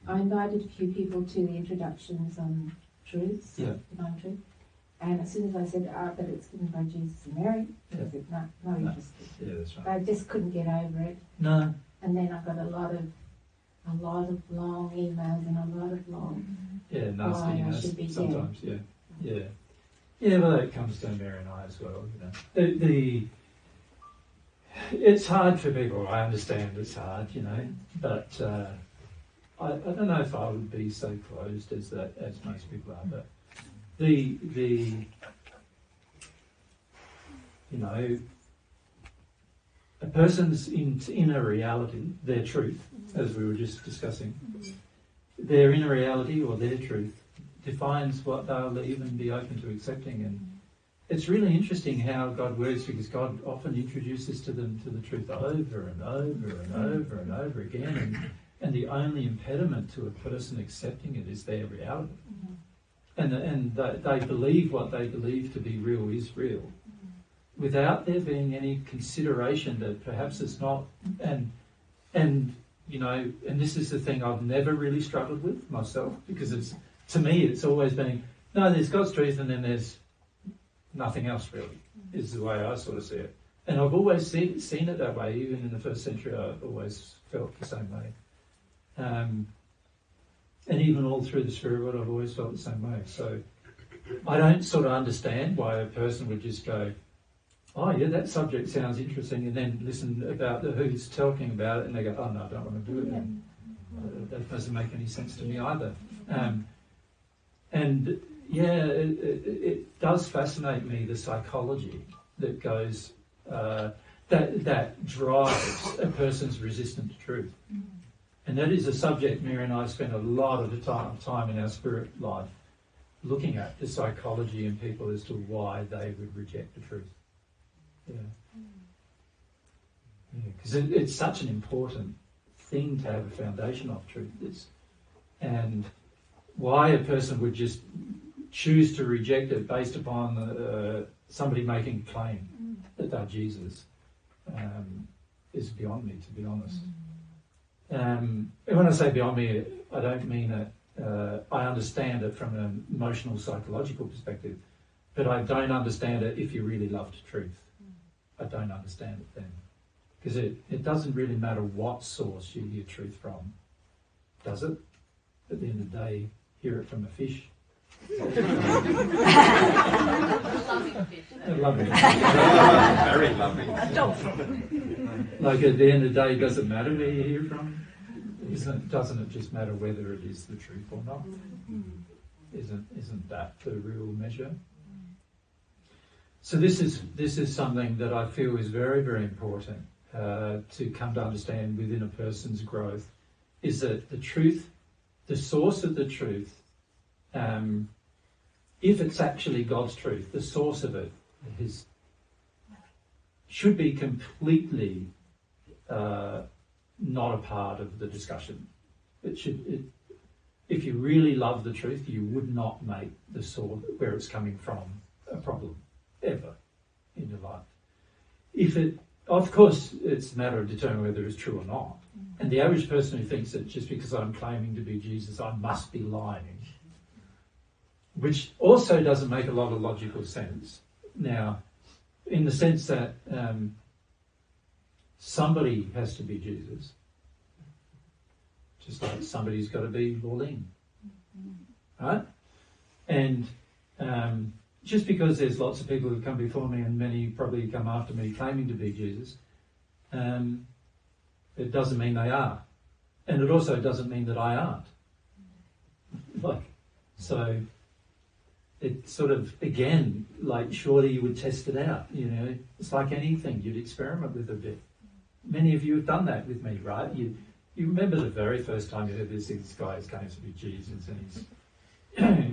I invited a few people to the introductions on truths, divine truth. And as soon as I said, but it's given by Jesus and Mary, they said, no, not interested. Yeah, that's right. I just couldn't get over it. No. And then I got a lot of long emails and a lot of long nastiness sometimes, Yeah, well, that comes to Mary and I as well. It's hard for people. I understand it's hard, but I don't know if I would be so closed as most people are. But a person's inner reality, their truth, as we were just discussing, their inner reality or their truth defines what they'll even be open to accepting. And it's really interesting how God works, because God often introduces to them to the truth over and over and over and over again. And the only impediment to a person accepting it is their reality. And they believe what they believe to be real is real, without there being any consideration that perhaps it's not. And this is the thing I've never really struggled with myself, because to me it's always been, no, there's God's truth and then there's nothing else really, is the way I sort of see it. And I've always seen it that way. Even in the first century I always felt the same way. And even all through the Spirit world I've always felt the same way. So I don't sort of understand why a person would just go, oh yeah, that subject sounds interesting, and then listen about who's talking about it and they go, oh no, I don't want to do it. And that doesn't make any sense to me either. It does fascinate me, the psychology that goes, that drives a person's resistance to truth. And that is a subject Mary and I spend a lot of the time in our spirit life looking at, the psychology in people as to why they would reject the truth. Because it's such an important thing to have a foundation of truth. And why a person would just choose to reject it based upon somebody making a claim that they're Jesus is beyond me, to be honest. And when I say beyond me, I don't mean it, I understand it from an emotional, psychological perspective, but I don't understand it if you really loved truth. I don't understand it then. Because it doesn't really matter what source you hear truth from, does it? At the end of the day, hear it from a fish. Loving fish. Loving. Very loving. Like at the end of the day, does it matter where you hear from? Doesn't it just matter whether it is the truth or not? Isn't that the real measure? So this is something that I feel is very, very important to come to understand within a person's growth, is that the truth, the source of the truth, if it's actually God's truth, the source of it should be completely not a part of the discussion. If you really love the truth, you would not make the source where it's coming from a problem ever in your life. Of course, it's a matter of determining whether it's true or not. And the average person who thinks that just because I'm claiming to be Jesus, I must be lying, which also doesn't make a lot of logical sense. Now, in the sense that somebody has to be Jesus, just like somebody's got to be Pauline, right? And just because there's lots of people who come before me and many probably come after me claiming to be Jesus, it doesn't mean they are. And it also doesn't mean that I aren't. So it sort of, again, surely you would test it out, It's like anything, you'd experiment with a bit. Many of you have done that with me, right? You remember the very first time you heard this guy is going to be Jesus and he's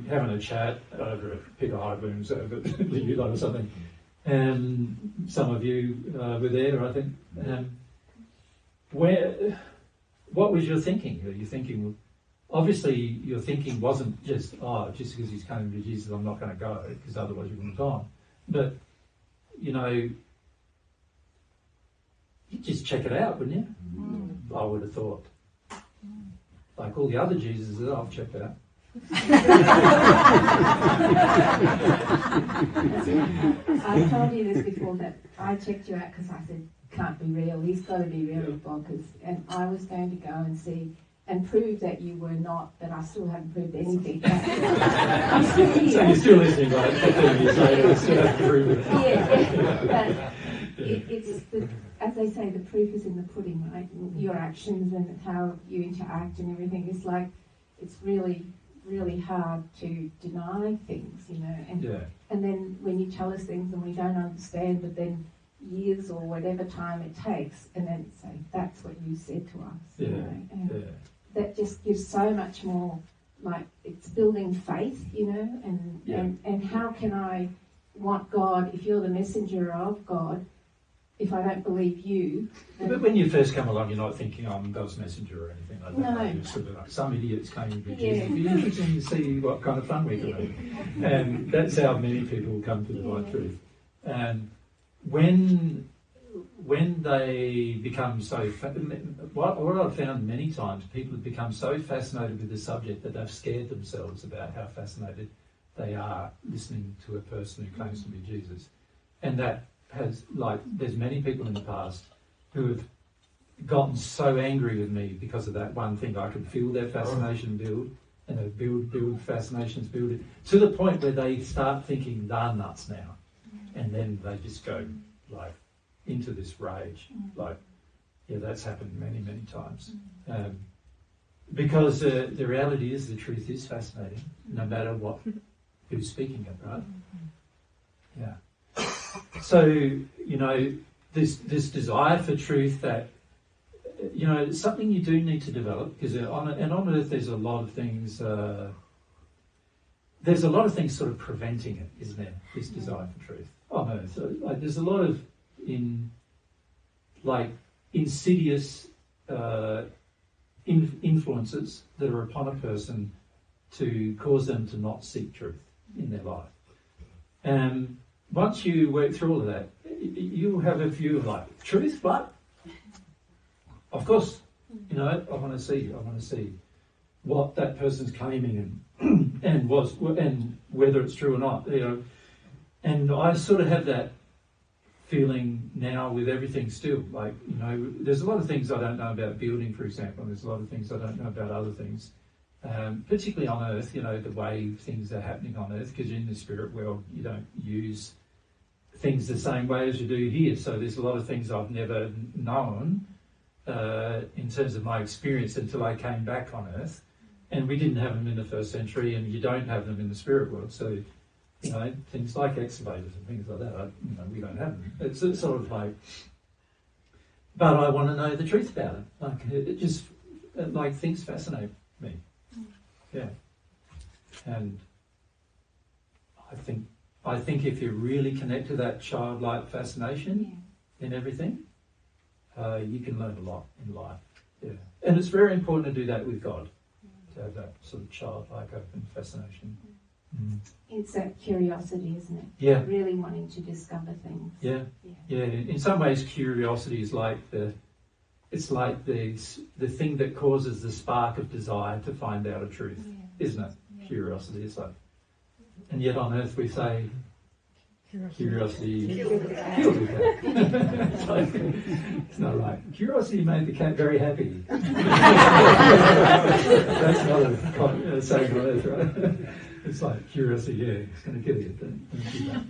having a chat over at Peter Highboom's or something. And some of you were there, I think. What was your thinking? Are you thinking, obviously your thinking wasn't just because he's coming to Jesus, I'm not going to go, because otherwise you wouldn't have gone. But, you'd just check it out, wouldn't you? I would have thought. like all the other Jesuses that I've checked out. I told you this before, that I checked you out because I said, can't be real, he's got to be really bonkers. And I was going to go and see and prove that you were not, but I still haven't proved anything. I'm still here. So you're still listening, like 15 years later, you still have to prove it. Yeah, but it's the, as they say, the proof is in the pudding, right? Your actions and how you interact and everything. It's like, it's really, really hard to deny things, you know. And then when you tell us things and we don't understand, but then years or whatever time it takes, and then say, that's what you said to us. You know? And that just gives so much more, like, it's building faith, you know, and how can I want God, if you're the messenger of God, if I don't believe you. But when you first come along, you're not thinking I'm God's messenger or anything like that. No. You're sort of like, some idiots claiming to be Jesus. It'd be interesting to see what kind of fun we can have. And that's how many people come to the right truth. And when they become so, what I've found many times, people have become so fascinated with the subject that they've scared themselves about how fascinated they are listening to a person who claims to be Jesus. And that has, like, there's many people in the past who have gotten so angry with me because of that one thing. I could feel their fascination build, and they build fascinations, build it, to the point where they start thinking they're nuts now. And then they just go, like, into this rage. Like, yeah, that's happened many, many times. Because the reality is, the truth is fascinating, no matter who's speaking it, right? Yeah. So, you know, this desire for truth that, you know, it's something you do need to develop, because on earth there's a lot of things, sort of preventing it, isn't there? This desire for truth on earth. So, like, there's a lot of insidious influences that are upon a person to cause them to not seek truth in their life. Once you work through all of that, you have a view of, like, truth, but of course, you know, I want to see what that person's claiming and whether it's true or not, you know. And I sort of have that feeling now with everything still. Like, you know, there's a lot of things I don't know about building, for example, and there's a lot of things I don't know about other things. Particularly on earth, you know, the way things are happening on earth, because in the spirit world you don't use things the same way as you do here. So there's a lot of things I've never known in terms of my experience until I came back on earth. And we didn't have them in the first century, and you don't have them in the spirit world. So, you know, things like excavators and things like that, we don't have them. It's sort of like, but I want to know the truth about it. Like, it just, like, things fascinate me. Yeah. And I think if you really connect to that childlike fascination in everything, you can learn a lot in life. Yeah. And it's very important to do that with God, to have that sort of childlike open fascination. It's that curiosity, isn't it? Yeah. Really wanting to discover things. Yeah. In some ways, curiosity is like the thing that causes the spark of desire to find out a truth, isn't it? Yeah. Curiosity is like, and yet on earth we say, curiosity killed the cat. It's not right. Curiosity made the cat very happy. That's not a saying on earth, right? It's like curiosity, it's going to kill you. Don't do that.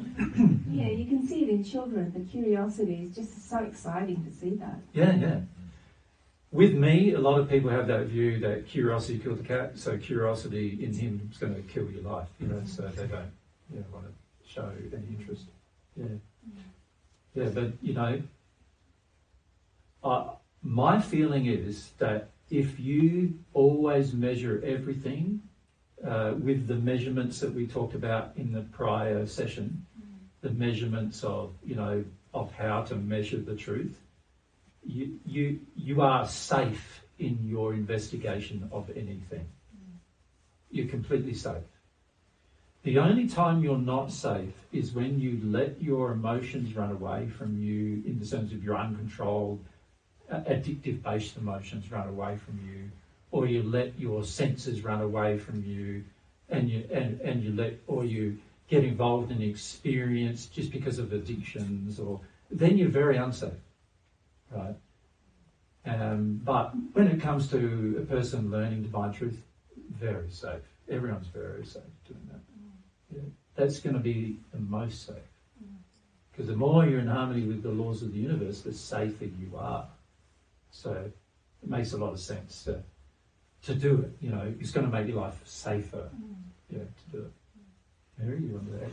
Yeah, you can see it in children. The curiosity is just so exciting to see that. Yeah. With me, a lot of people have that view that curiosity killed the cat, so curiosity in him is going to kill your life, you know, so they don't want to show any interest. Yeah, but, you know, my feeling is that if you always measure everything with the measurements that we talked about in the prior session, the measurements of, you know, of how to measure the truth, you are safe in your investigation of anything. You're completely safe. The only time you're not safe is when you let your emotions run away from you, in the sense of your uncontrolled, addictive-based emotions run away from you, or you let your senses run away from you, and you get involved in experience just because of addictions, then you're very unsafe, right? But when it comes to a person learning divine truth, very safe. Everyone's very safe doing that. Yeah. That's going to be the most safe. Because the more you're in harmony with the laws of the universe, the safer you are. So it makes a lot of sense to do it. You know, it's going to make your life safer. Yeah, to do it. Mary, you want to add?